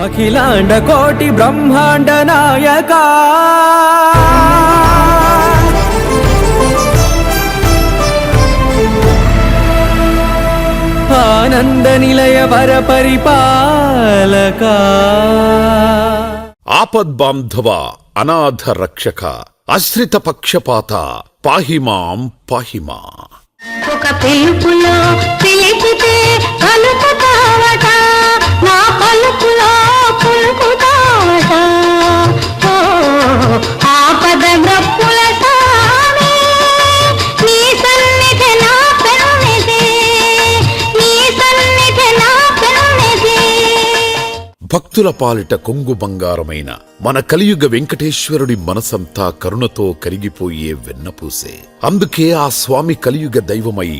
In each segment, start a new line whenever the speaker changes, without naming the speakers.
అఖిలాండ కోటి బ్రహ్మాండ నాయక ఆనంద నిలయ వర పరిపాలక
ఆపద్బాంధవ అనాథ రక్షక ఆశ్రిత పక్షపాత పాహిమాం పాహిమా.
ఒక పిలుపులో పిలిచితే పలుకుతావట, నా పలుకులో పలుకుతావట. ఆపద గప్పుల సామి నీ సన్నిధి నా పెన్నిధి, నీ సన్నిధి నా పెన్నిధి.
భక్తుల పాలిట కొంగు బంగారమైన మన కలియుగ వెంకటేశ్వరుడి మనసంతా కరుణతో కరిగిపోయే వెన్నపూసే. అందుకే ఆ స్వామి కలియుగ దైవమై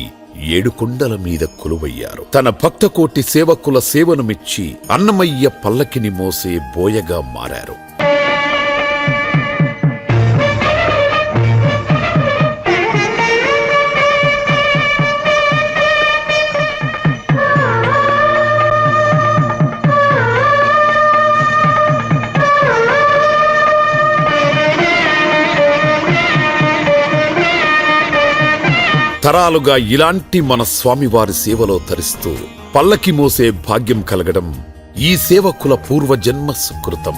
7 కొండల మీద కొలువయ్యారు. తన భక్తకోటి సేవకుల సేవను మెచ్చి అన్నమయ్య పల్లకిని మోసే బోయగా మారారు. తరాలుగా ఇలాంటి మన స్వామివారి సేవలో తరిస్తూ పల్లకి మోసే భాగ్యం కలగడం ఈ సేవకుల పూర్వజన్మ సుకృతం.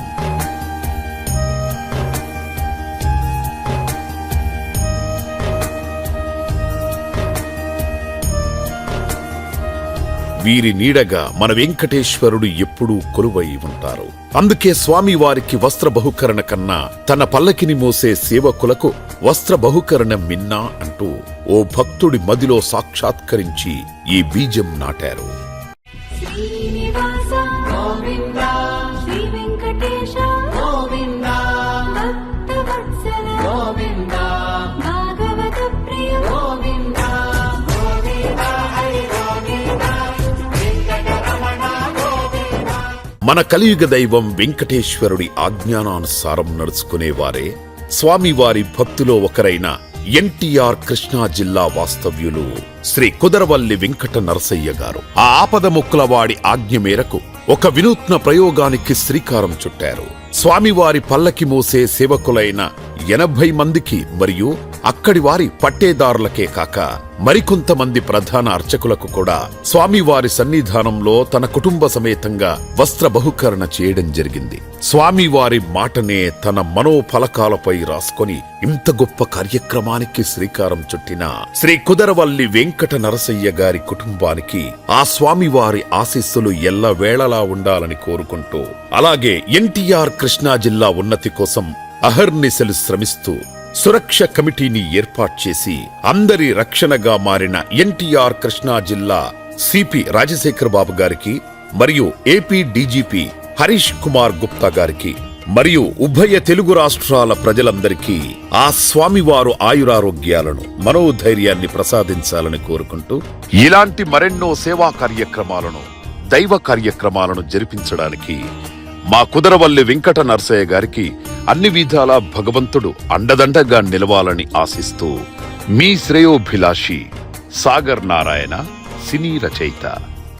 వీరి నీడగా మన వెంకటేశ్వరుడు ఎప్పుడూ కొలువై ఉంటారు. అందుకే స్వామి వారికి వస్త్ర బహుకరణ కన్నా తన పల్లకిని మోసే సేవకులకు వస్త్ర బహుకరణ మిన్నా అంటూ ఓ భక్తుడి మదిలో సాక్షాత్కరించి ఈ బీజం నాటారు. మన కలియుగ దైవం వెంకటేశ్వరుడి ఆజ్ఞానానుసారం నడుచుకునేవారే స్వామివారి భక్తులో ఒకరైన ఎన్టీఆర్ కృష్ణా జిల్లా వాస్తవ్యులు శ్రీ కుదరవల్లి వెంకట నరసయ్య గారు. ఆ ఆపద ముక్కులవాడి ఆజ్ఞ మేరకు ఒక వినూత్న ప్రయోగానికి శ్రీకారం చుట్టారు. స్వామివారి పల్లకి మోసే సేవకులైన 80 మందికి మరియు అక్కడి వారి పట్టేదారులకే కాక మరికొంతమంది ప్రధాన అర్చకులకు కూడా స్వామివారి సన్నిధానంలో తన కుటుంబ సమేతంగా వస్త్ర బహుకరణ చేయడం జరిగింది. స్వామివారి మాటనే తన మనోఫలకాలపై రాసుకొని ఇంత గొప్ప కార్యక్రమానికి శ్రీకారం చుట్టిన శ్రీ కుదరవల్లి వెంకట నరసయ్య గారి కుటుంబానికి ఆ స్వామివారి ఆశీస్సులు ఎల్లవేళలా ఉండాలని కోరుకుంటూ, అలాగే ఎన్టీఆర్ కృష్ణా జిల్లా ఉన్నతి కోసం అహర్నిశలు శ్రమిస్తూ సురక్ష కమిటీని ఏర్పాటు చేసి అందరి రక్షణగా మారిన ఎన్టీఆర్ కృష్ణా జిల్లా సిపి రాజశేఖర్ బాబు గారికి మరియు ఏపీ డీజీపీ హరీష్ కుమార్ గుప్తా గారికి మరియు ఉభయ తెలుగు రాష్ట్రాల ప్రజలందరికీ ఆ స్వామివారు ఆయురారోగ్యాలను మనోధైర్యాన్ని ప్రసాదించాలని కోరుకుంటూ ఇలాంటి మరెన్నో సేవా కార్యక్రమాలను దైవ కార్యక్రమాలను జరిపించడానికి మా కుదరవల్లి వెంకట నరసయ్య గారికి అన్ని విధాలా భగవంతుడు అండదండగా నిలవాలని ఆశిస్తూ మీ శ్రేయోభిలాషి సాగర్ నారాయణ, సినీ రచయిత.